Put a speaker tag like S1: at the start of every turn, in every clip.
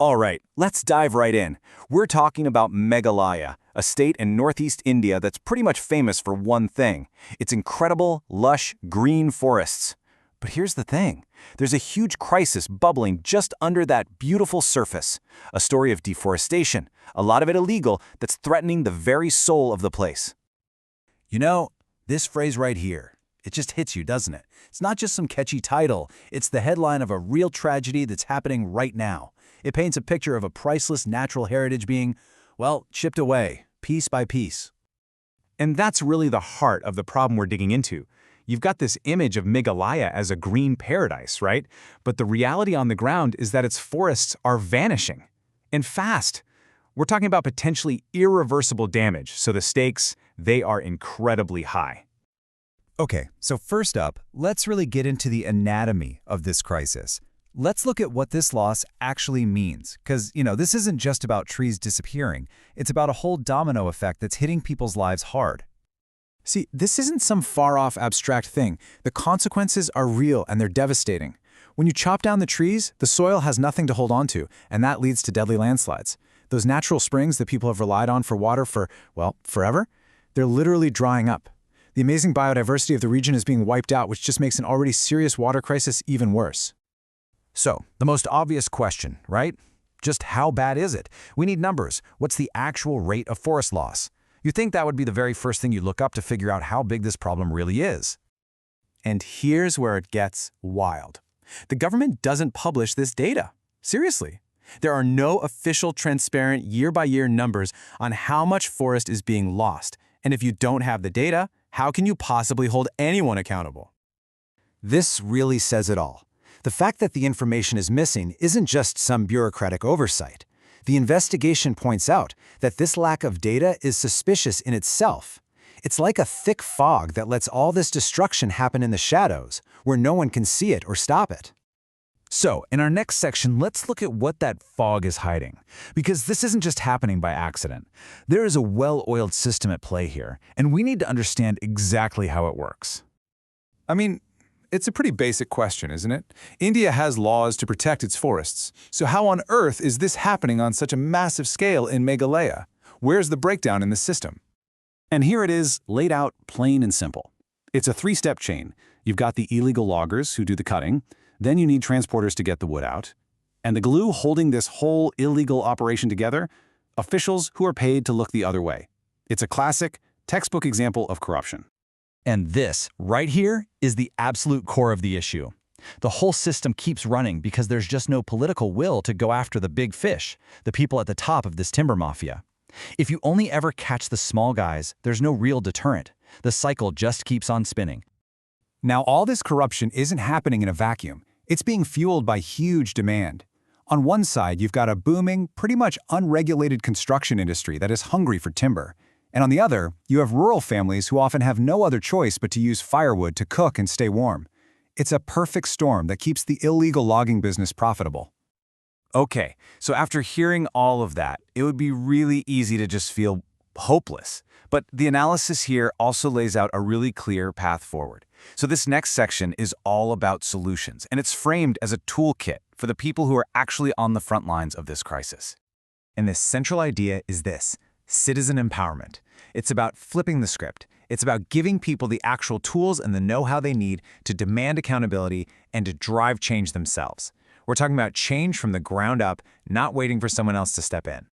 S1: All right, let's dive right in. We're talking about Meghalaya, a state in northeast India that's pretty much famous for one thing: its incredible, lush, green forests. But here's the thing. There's a huge crisis bubbling just under that beautiful surface. A story of deforestation, a lot of it illegal, that's threatening the very soul of the place.
S2: You know, this phrase right here, it just hits you, doesn't it? It's not just some catchy title. It's the headline of a real tragedy that's happening right now. It paints a picture of a priceless natural heritage being, well, chipped away, piece by piece.
S3: And that's really the heart of the problem we're digging into. You've got this image of Meghalaya as a green paradise, right? But the reality on the ground is that its forests are vanishing. And fast. We're talking about potentially irreversible damage, so the stakes, they are incredibly high.
S2: Okay, so first up, let's really get into the anatomy of this crisis. Let's look at what this loss actually means, because, this isn't just about trees disappearing. It's about a whole domino effect that's hitting people's lives hard.
S4: See, this isn't some far-off abstract thing. The consequences are real and they're devastating. When you chop down the trees, the soil has nothing to hold on to, and that leads to deadly landslides. Those natural springs that people have relied on for water for, well, forever, they're literally drying up. The amazing biodiversity of the region is being wiped out, which just makes an already serious water crisis even worse.
S2: So, the most obvious question, right? Just how bad is it? We need numbers. What's the actual rate of forest loss? You'd think that would be the very first thing you look up to figure out how big this problem really is.
S4: And here's where it gets wild. The government doesn't publish this data. Seriously. There are no official, transparent, year-by-year numbers on how much forest is being lost. And if you don't have the data, how can you possibly hold anyone accountable?
S5: This really says it all. The fact that the information is missing isn't just some bureaucratic oversight. The investigation points out that this lack of data is suspicious in itself. It's like a thick fog that lets all this destruction happen in the shadows, where no one can see it or stop it.
S2: So, in our next section, let's look at what that fog is hiding. Because this isn't just happening by accident. There is a well-oiled system at play here, and we need to understand exactly how it works.
S4: I mean, it's a pretty basic question, isn't it? India has laws to protect its forests. So how on earth is this happening on such a massive scale in Meghalaya? Where's the breakdown in the system?
S6: And here it is, laid out plain and simple. It's a three-step chain. You've got the illegal loggers who do the cutting, then you need transporters to get the wood out, and the glue holding this whole illegal operation together, officials who are paid to look the other way. It's a classic, textbook example of corruption.
S2: And this, right here, is the absolute core of the issue. The whole system keeps running because there's just no political will to go after the big fish, the people at the top of this timber mafia. If you only ever catch the small guys, there's no real deterrent. The cycle just keeps on spinning.
S4: Now, all this corruption isn't happening in a vacuum. It's being fueled by huge demand. On one side, you've got a booming, pretty much unregulated construction industry that is hungry for timber. And on the other, you have rural families who often have no other choice but to use firewood to cook and stay warm. It's a perfect storm that keeps the illegal logging business profitable.
S1: Okay, so after hearing all of that, it would be really easy to just feel hopeless. But the analysis here also lays out a really clear path forward. So this next section is all about solutions, and it's framed as a toolkit for the people who are actually on the front lines of this crisis.
S3: And the central idea is this: citizen empowerment. It's about flipping the script. It's about giving people the actual tools and the know-how they need to demand accountability and to drive change themselves. We're talking about change from the ground up, not waiting for someone else to step in.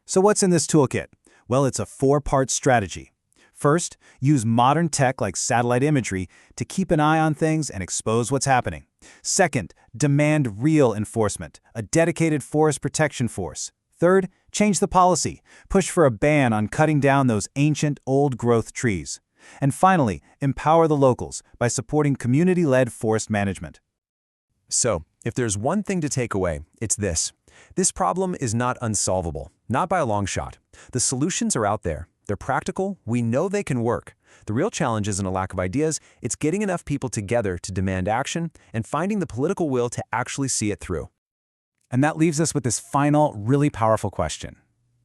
S5: So what's in this toolkit? Well, it's a 4-part strategy. First, use modern tech like satellite imagery to keep an eye on things and expose what's happening. Second, demand real enforcement, a dedicated forest protection force. Third, change the policy. Push for a ban on cutting down those ancient, old-growth trees. And finally, empower the locals by supporting community-led forest management.
S7: So, if there's one thing to take away, it's this. This problem is not unsolvable, not by a long shot. The solutions are out there. They're practical. We know they can work. The real challenge isn't a lack of ideas. It's getting enough people together to demand action and finding the political will to actually see it through.
S4: And that leaves us with this final, really powerful question.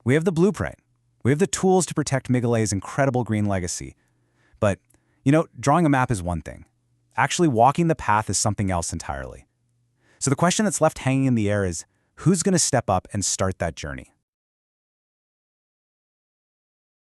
S4: We have the blueprint. We have the tools to protect Meghalaya's incredible green legacy. But, drawing a map is one thing. Actually walking the path is something else entirely. So the question that's left hanging in the air is,
S5: Who's going to step up and start that journey?